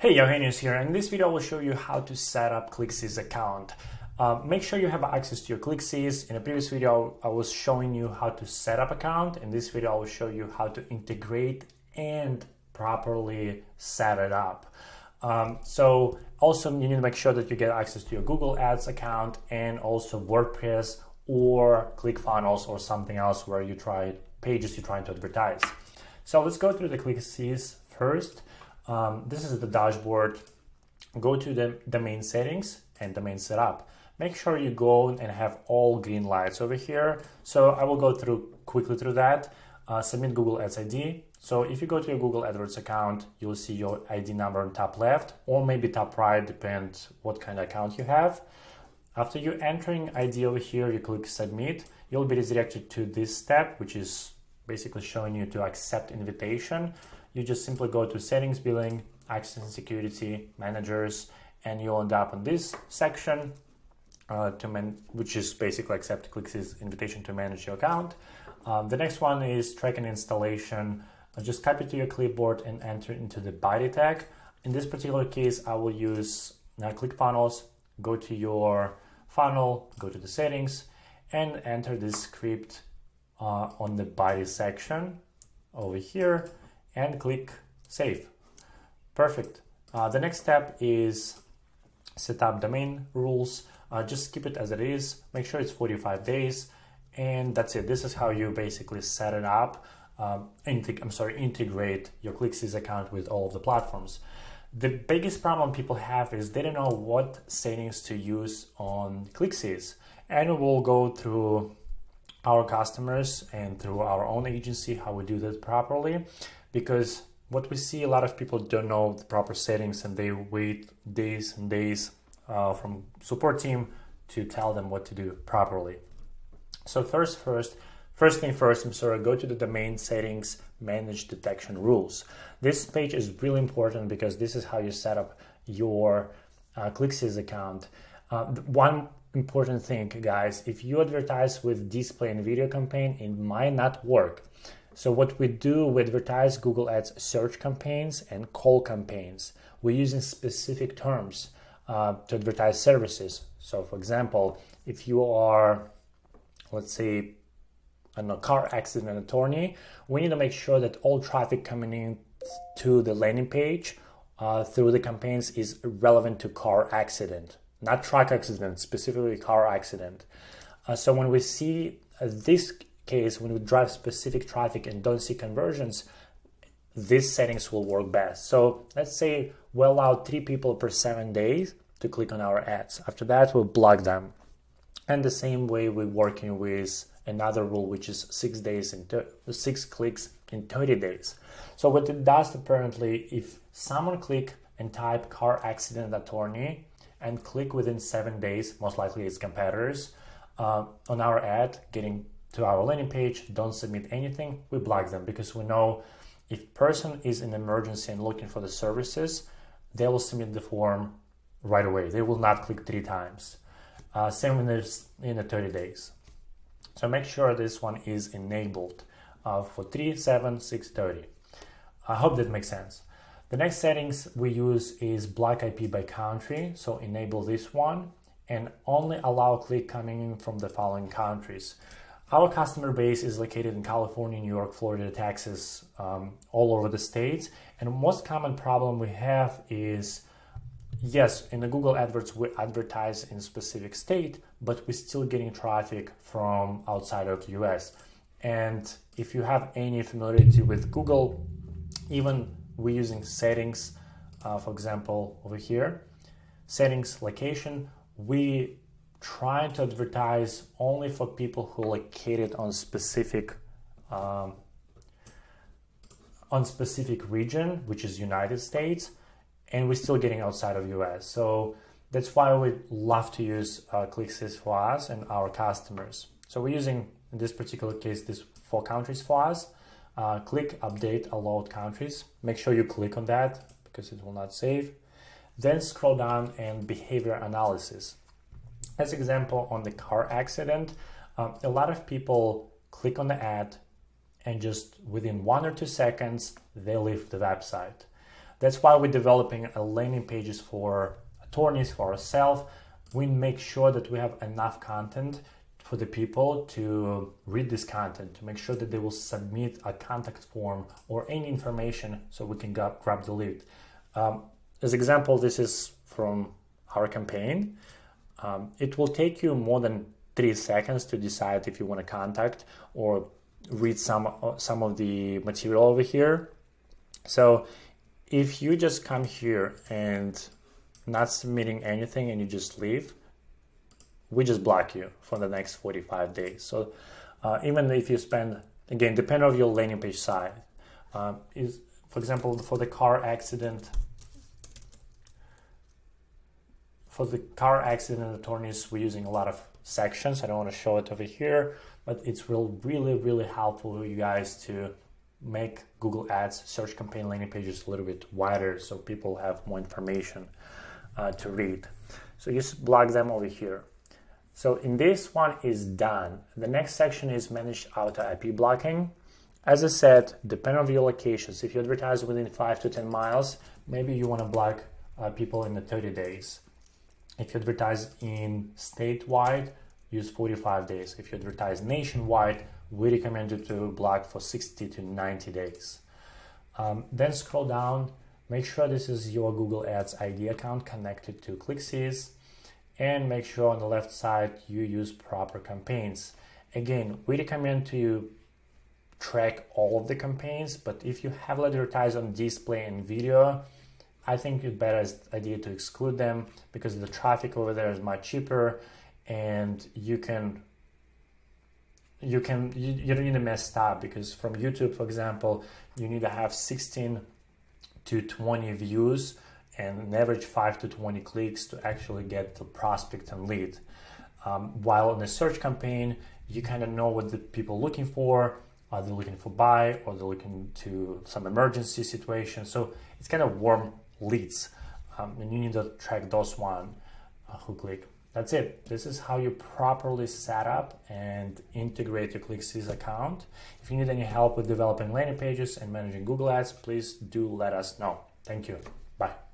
Hey, YAUHENI is here, and in this video I will show you how to set up ClickCease account. Make sure you have access to your ClickCease. In a previous video I was showing you how to set up account. In this video I will show you how to integrate and properly set it up. So also you need to make sure that you get access to your Google Ads account and also WordPress or ClickFunnels or something else where you try pages you're trying to advertise. So let's go through the ClickCease first. This is the dashboard. Go to the domain settings and domain setup. Make sure you go and have all green lights over here. So I will go quickly through that. Submit Google Ads ID. So if you go to your Google AdWords account, you'll see your ID number on top left or maybe top right, depends what kind of account you have. After you entering ID over here, you click submit. You'll be redirected to this step, which is basically showing you to accept invitation. You just simply go to settings, billing, access and security, managers, and you'll end up in this section, which is basically accept ClickCease invitation to manage your account. The next one is track and installation. Just copy to your clipboard and enter into the body tag. In this particular case, I will use ClickFunnels. Go to your funnel, go to the settings, and enter this script on the body section over here. And click save. Perfect. The next step is set up domain rules. Just keep it as it is. Make sure it's 45 days. And that's it. This is how you basically set it up. Integrate your ClickCease account with all of the platforms. The biggest problem people have is they don't know what settings to use on ClickCease. And we'll go through our customers and through our own agency how we do that properly. Because what we see, a lot of people don't know the proper settings and they wait days and days from support team to tell them what to do properly. So first thing first, go to the domain settings, manage detection rules. This page is really important because this is how you set up your ClickCease account. One important thing, guys, if you advertise with display and video campaign, it might not work. So what we do, we advertise Google Ads search campaigns and call campaigns. We're using specific terms to advertise services. So for example, if you are, let's say, a car accident attorney, we need to make sure that all traffic coming in to the landing page through the campaigns is relevant to car accident, not truck accident, specifically car accident. So when we see this case, when we drive specific traffic and don't see conversions, these settings will work best. So let's say we allow 3 people per 7 days to click on our ads. After that, we'll block them. And the same way we're working with another rule, which is 6 days and 6 clicks in 30 days. So what it does apparently, if someone click and type car accident attorney and click within 7 days, most likely it's competitors, on our ad, getting to our landing page, don't submit anything, we block them because we know if person is in emergency and looking for the services, they will submit the form right away. They will not click 3 times. Same in the 30 days. So make sure this one is enabled for 3, 7, 6, 30. I hope that makes sense. The next settings we use is block IP by country. So enable this one and only allow click coming in from the following countries. Our customer base is located in California, New York, Florida, Texas, all over the states. And the most common problem we have is, yes, in the Google AdWords, we advertise in a specific state, but we're still getting traffic from outside of the US. And if you have any familiarity with Google, even we're using settings, for example, over here, settings, location, we trying to advertise only for people who are located on specific region, which is United States, and we're still getting outside of US. So that's why we love to use ClickCease for us and our customers. So we're using, in this particular case, these 4 countries for us. Click update allowed countries. Make sure you click on that because it will not save. Then scroll down and behavior analysis. As example, on the car accident, a lot of people click on the ad and just within 1 or 2 seconds, they leave the website. That's why we're developing a landing pages for attorneys, for ourselves. We make sure that we have enough content for the people to read this content, to make sure that they will submit a contact form or any information so we can grab the lead. As example, this is from our campaign. It will take you more than 3 seconds to decide if you want to contact or read some of the material over here. So if you just come here and not submitting anything and you just leave, we just block you for the next 45 days. So even if you spend, again, depending on your landing page size, for example, for the car accident attorneys, we're using a lot of sections. I don't want to show it over here, but it's really helpful for you guys to make Google Ads search campaign landing pages a little bit wider so people have more information to read. So just block them over here. So in this one is done. The next section is manage AutoIP blocking. As I said, depending on your locations, if you advertise within 5 to 10 miles, maybe you want to block people in the 30 days. If you advertise in statewide, use 45 days. If you advertise nationwide, we recommend you to block for 60 to 90 days. Then scroll down, make sure this is your Google Ads ID account connected to ClickCease, and make sure on the left side you use proper campaigns. Again, we recommend to track all of the campaigns, but if you heavily advertise on display and video, I think it's better idea to exclude them because the traffic over there is much cheaper, and you don't need to mess up, because from YouTube, for example, you need to have 16 to 20 views and an average 5 to 20 clicks to actually get the prospect and lead. While in a search campaign, you kind of know what the people are looking for. Are they looking for buy, or they're looking to some emergency situation? So it's kind of warm leads, and you need to track those one who click. That's it. This is how you properly set up and integrate your ClickCease account. If you need any help with developing landing pages and managing Google Ads, please do let us know. Thank you. Bye.